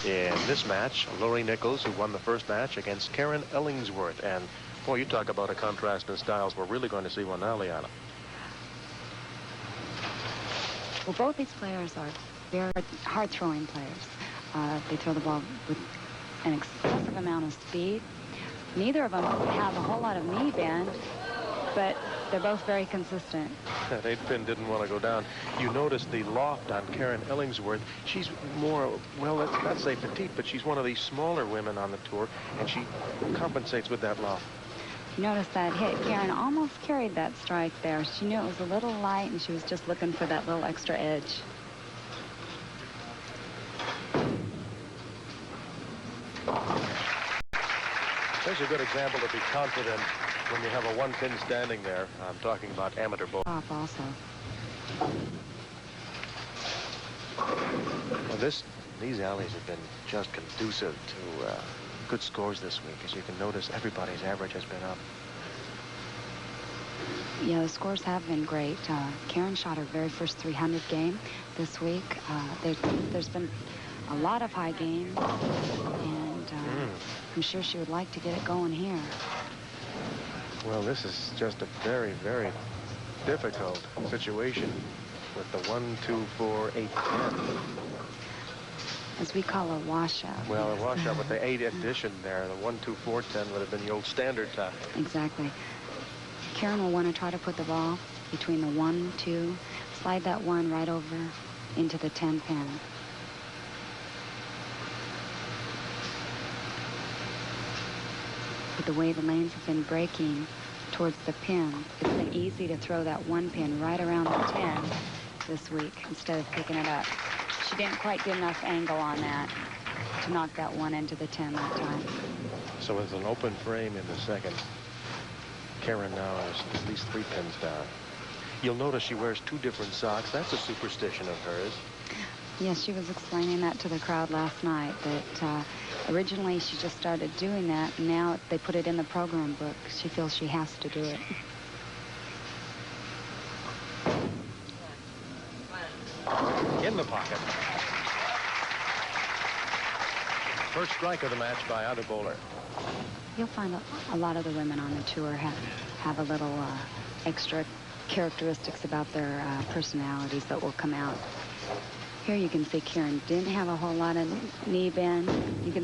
in this match, Lorrie Nicholls, who won the first match against Karen Ellingsworth. And boy, you talk about a contrast in styles. We're really going to see one now, Liana. Well, both these players are very hard-throwing players. They throw the ball with an excessive amount of speed. Neither of them have a whole lot of knee bend, but they're both very consistent. That 8-pin didn't want to go down. You notice the loft on Karen Ellingsworth. She's more, well, let's not say petite, but she's one of these smaller women on the tour, and she compensates with that loft. You notice that hit. Karen almost carried that strike there. She knew it was a little light, and she was just looking for that little extra edge. There's a good example to be confident when you have a 1-pin standing there. I'm talking about amateur bowling. Off also. Well, these alleys have been just conducive to good scores this week. As you can notice, everybody's average has been up. Yeah, the scores have been great. Karen shot her very first 300 game this week. There's been a lot of high games, and I'm sure she would like to get it going here. Well, this is just a very, very difficult situation with the 1, 2, 4, 8, 10. As we call a washout. Well, a washout with the 8 addition there. The 1, 2, 4, 10 would have been the old standard time. Exactly. Karen will want to try to put the ball between the 1, 2, slide that 1 right over into the 10 pin. But the way the lanes have been breaking towards the pin, it's been easy to throw that 1 pin right around the 10 this week instead of picking it up. She didn't quite get enough angle on that to knock that 1 into the 10 that time. So with an open frame in the second, Karen now is at least 3 pins down. You'll notice she wears 2 different socks. That's a superstition of hers. Yes, she was explaining that to the crowd last night, that originally she just started doing that, and now they put it in the program book. She feels she has to do it. In the pocket. First strike of the match by either bowler. You'll find a lot of the women on the tour have a little extra characteristics about their personalities that will come out. Here you can see Karen didn't have a whole lot of knee bend. You can.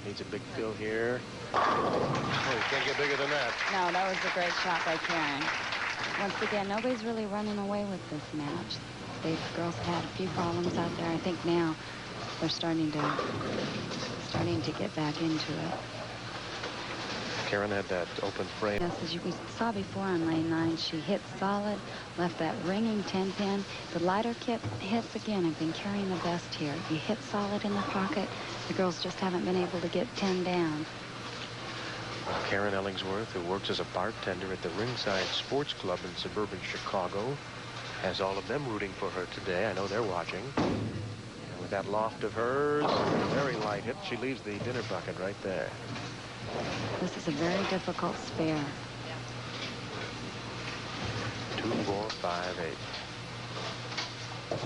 Needs a big fill here. Oh, you can't get bigger than that. No, that was a great shot by Karen. Once again, nobody's really running away with this match. The girls have had a few problems out there. I think now they're starting to get back into it. Karen had that open frame. Yes, as we saw before on lane 9, she hit solid, left that ringing 10 pin. The lighter hits again have been carrying the best here. You hit solid in the pocket. The girls just haven't been able to get 10 down. Karen Ellingsworth, who works as a bartender at the Ringside Sports Club in suburban Chicago, has all of them rooting for her today. I know they're watching. And with that loft of hers, very light hit, she leaves the dinner bucket right there. This is a very difficult spare. 2, 4, 5, 8.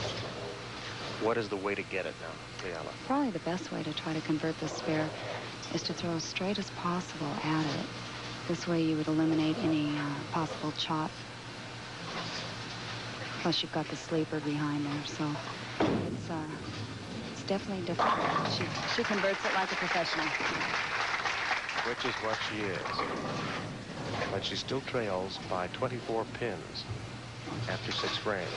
What is the way to get it now, Liana? Probably the best way to try to convert the spare is to throw as straight as possible at it. This way you would eliminate any possible chop. Plus you've got the sleeper behind there, so it's definitely difficult. She converts it like a professional. Which is what she is. But she still trails by 24 pins after 6 frames.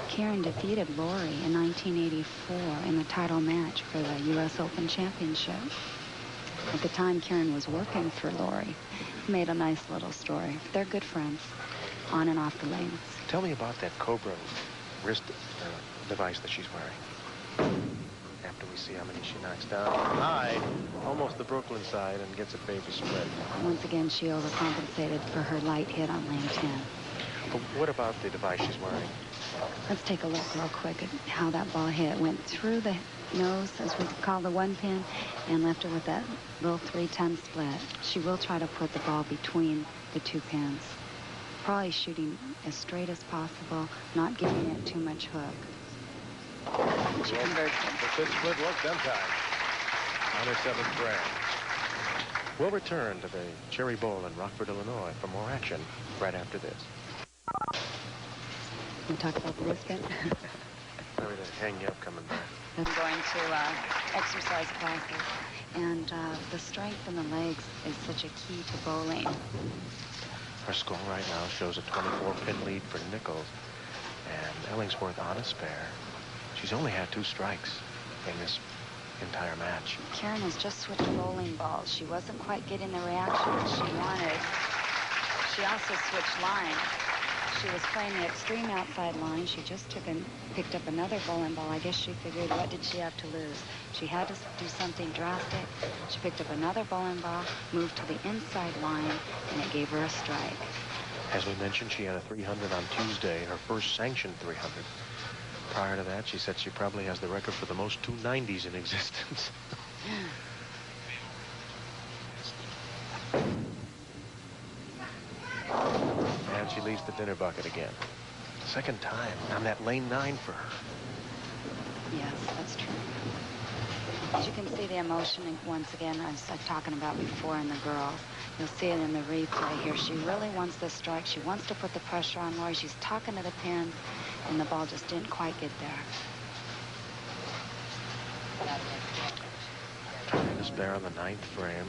Karen defeated Lorrie in 1984 in the title match for the U.S. Open Championship. At the time, Karen was working for Lorrie. Made a nice little story. They're good friends, on and off the lanes. Tell me about that Cobra wrist device that she's wearing. After we see how many she knocks down. High, almost the Brooklyn side, and gets a baby split. Once again, she overcompensated for her light hit on lane 10. But what about the device she's wearing? Let's take a look real quick at how that ball hit. It went through the nose, as we call the 1 pin, and left her with that little 3-10 split. She will try to put the ball between the 2 pins. Probably shooting as straight as possible, not giving it too much hook. She converts it. The fifth split worked that time on her seventh frame. We'll return to the Cherry Bowl in Rockford, Illinois for more action right after this. We talk about the wristband. Sorry to hang you up coming back. I'm going to exercise classes, and the strength in the legs is such a key to bowling. Her score right now shows a 24-pin lead for Nicholls, and Ellingsworth on a spare. She's only had 2 strikes in this entire match. Karen has just switched bowling balls. She wasn't quite getting the reaction that she wanted. She also switched lines. She was playing the extreme outside line. She just picked up another bowling ball. I guess she figured, what did she have to lose? She had to do something drastic. She picked up another bowling ball, moved to the inside line, and it gave her a strike. As we mentioned, she had a 300 on Tuesday, her first sanctioned 300. Prior to that, she said she probably has the record for the most 290s in existence. And she leaves the dinner bucket again. Second time on that lane 9 for her. Yes, that's true. As you can see the emotion once again, as I was talking about before in the girls. You'll see it in the replay here. She really wants this strike. She wants to put the pressure on Lorrie. She's talking to the pin, and the ball just didn't quite get there. Trying to spare on the 9th frame.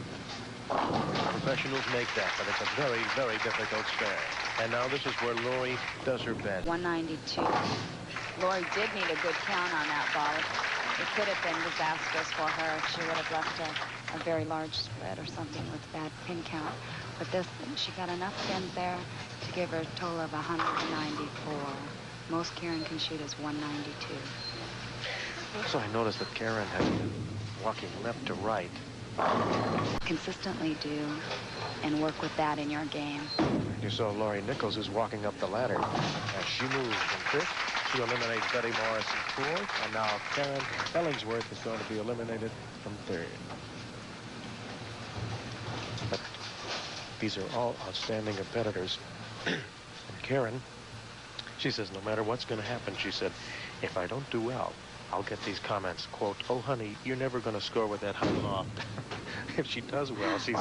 Professionals make that, but it's a very, very difficult spare. And now this is where Lorrie does her best. 192. Lorrie did need a good count on that ball. It could have been disastrous for her if she would have left a very large spread or something with bad pin count. But this, she got enough pins there to give her a total of 194. Most Karen can shoot is 192. Also, I noticed that Karen has been walking left to right. Consistently do and work with that in your game. You saw Lorrie Nicholls is walking up the ladder as she moves from 5th. She eliminates Betty Morris in 4th, and now Karen Ellingsworth is going to be eliminated from 3rd. But these are all outstanding competitors. And Karen, she says, no matter what's going to happen, she said, if I don't do well, I'll get these comments, quote, oh, honey, you're never going to score with that high loft. If she does well, she's